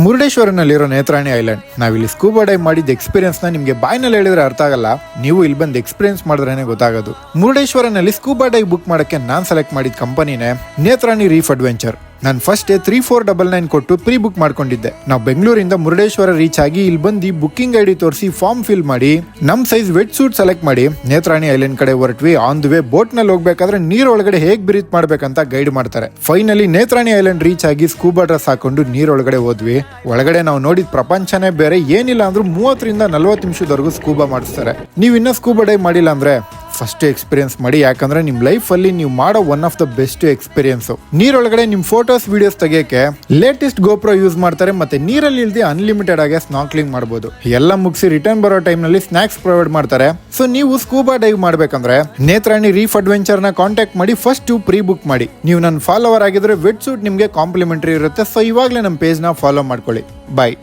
ಮುರುಡೇಶ್ವರನಲ್ಲಿರೋ Netrani island ನಾವಿಲ್ಲಿ scuba dive ಮಾಡಿದ experience ನ ನಿಮ್ಗೆ ಬಾಯ್ನಲ್ಲಿ ಹೇಳಿದ್ರೆ ಅರ್ಥ ಆಗಲ್ಲ. ನೀವು ಇಲ್ಲಿ ಬಂದು ಎಕ್ಸ್ಪೀರಿಯನ್ಸ್ ಮಾಡಿದ್ರೇನೆ ಗೊತ್ತಾಗೋದು. ಮುರುಡೇಶ್ವರನಲ್ಲಿ ಸ್ಕೂಬಾ ಡೈವ್ ಬುಕ್ ಮಾಡಕ್ಕೆ ನಾನ್ ಸೆಲೆಕ್ಟ್ ಮಾಡಿದ ಕಂಪನಿನೇ ನೇತ್ರಾಣಿ ರೀಫ್ ಅಡ್ವೆಂಚರ್. ನಾನು ಫಸ್ಟ್ 3499 ಕೊಟ್ಟು ಪ್ರೀ ಬುಕ್ ಮಾಡ್ಕೊಂಡಿದ್ದೆ. ನಾವು ಬೆಂಗಳೂರಿಂದ ಮುರುಡೇಶ್ವರ ರೀಚ್ ಆಗಿ ಇಲ್ಲಿ ಬಂದು ಬುಕ್ಕಿಂಗ್ ಐಡಿ ತೋರಿಸಿ ಫಾರ್ಮ್ ಫಿಲ್ ಮಾಡಿ ನಮ್ ಸೈಜ್ ವೆಟ್ ಸೂಟ್ ಸೆಲೆಕ್ಟ್ ಮಾಡಿ ನೇತ್ರಾಣಿ ಐಲ್ಯಾಂಡ್ ಕಡೆ ಹೊರಟ್ವಿ. ಆನ್ ದ ವೇ ಬೋಟ್ ನಲ್ಲಿ ಹೋಗ್ಬೇಕಾದ್ರೆ ನೀರೊಳಗಡೆ ಹೇಗ್ ಬ್ರೀತ್ ಮಾಡ್ಬೇಕಂತ ಗೈಡ್ ಮಾಡ್ತಾರೆ. ಫೈನಲಿ ನೇತ್ರಾಣಿ ಐಲ್ಯಾಂಡ್ ರೀಚ್ ಆಗಿ ಸ್ಕೂಬಾ ಡ್ರೆಸ್ ಹಾಕೊಂಡು ನೀರೊಳಗಡೆ ಹೋದ್ವಿ. ಒಳಗಡೆ ನಾವು ನೋಡಿದ ಪ್ರಪಂಚನೇ ಬೇರೆ. ಏನಿಲ್ಲ ಅಂದ್ರೂ 30 ರಿಂದ 40 ನಿಮಿಷದವರೆಗೂ ಸ್ಕೂಬಾ ಮಾಡಿಸ್ತಾರೆ. ನೀವು ಇನ್ನೂ ಸ್ಕೂಬಾ ಡೈವ್ ಮಾಡಿಲ್ಲ ಅಂದ್ರೆ ಫಸ್ಟ್ ಎಕ್ಸ್ಪೀರಿಯನ್ಸ್ ಮಾಡಿ. ಯಾಕಂದ್ರೆ ನಿಮ್ ಲೈಫ್ ಅಲ್ಲಿ ನೀವು ಮಾಡೋ one of the best experience. ನೀರೊಳಗಡೆ ನಿಮ್ ಫೋಟೋಸ್ ವಿಡಿಯೋಸ್ ತೆಗಿಯಕ್ಕೆ ಲೇಟೆಸ್ಟ್ ಗೋಪ್ರೋ ಯೂಸ್ ಮಾಡ್ತಾರೆ. ಮತ್ತೆ ನೀರಲ್ಲಿ ಇಲ್ದೆ ಅನ್ಲಿಮಿಟೆಡ್ ಆಗಿ ಸ್ನಾರ್ಕ್ಲಿಂಗ್ ಮಾಡಬಹುದು. ಎಲ್ಲ ಮುಗಿಸಿ ರಿಟರ್ನ್ ಬರೋ ಟೈಮ್ ನಲ್ಲಿ ಸ್ನಾಕ್ಸ್ ಪ್ರೊವೈಡ್ ಮಾಡ್ತಾರೆ. ಸೊ ನೀವು ಸ್ಕೂಬಾ ಡೈವ್ ಮಾಡ್ಬೇಕಂದ್ರೆ ನೇತ್ರಾಣಿ ರೀಫ್ ಅಡ್ವೆಂಚರ್ ನ ಕಾಂಟ್ಯಾಕ್ಟ್ ಮಾಡಿ ಫಸ್ಟ್ ಪ್ರೀ ಬುಕ್ ಮಾಡಿ. ನೀವು ನನ್ನ ಫಾಲೋವರ್ ಆಗಿದ್ರೆ ವೆಟ್ ಸೂಟ್ ನಿಮ್ಗೆ ಕಾಂಪ್ಲಿಮೆಂಟರಿ ಇರುತ್ತೆ. ಸೊ ಇವಾಗಲೇ ನಮ್ಮ ಪೇಜ್ ನ ಫಾಲೋ ಮಾಡ್ಕೊಳ್ಳಿ. ಬಾಯ್.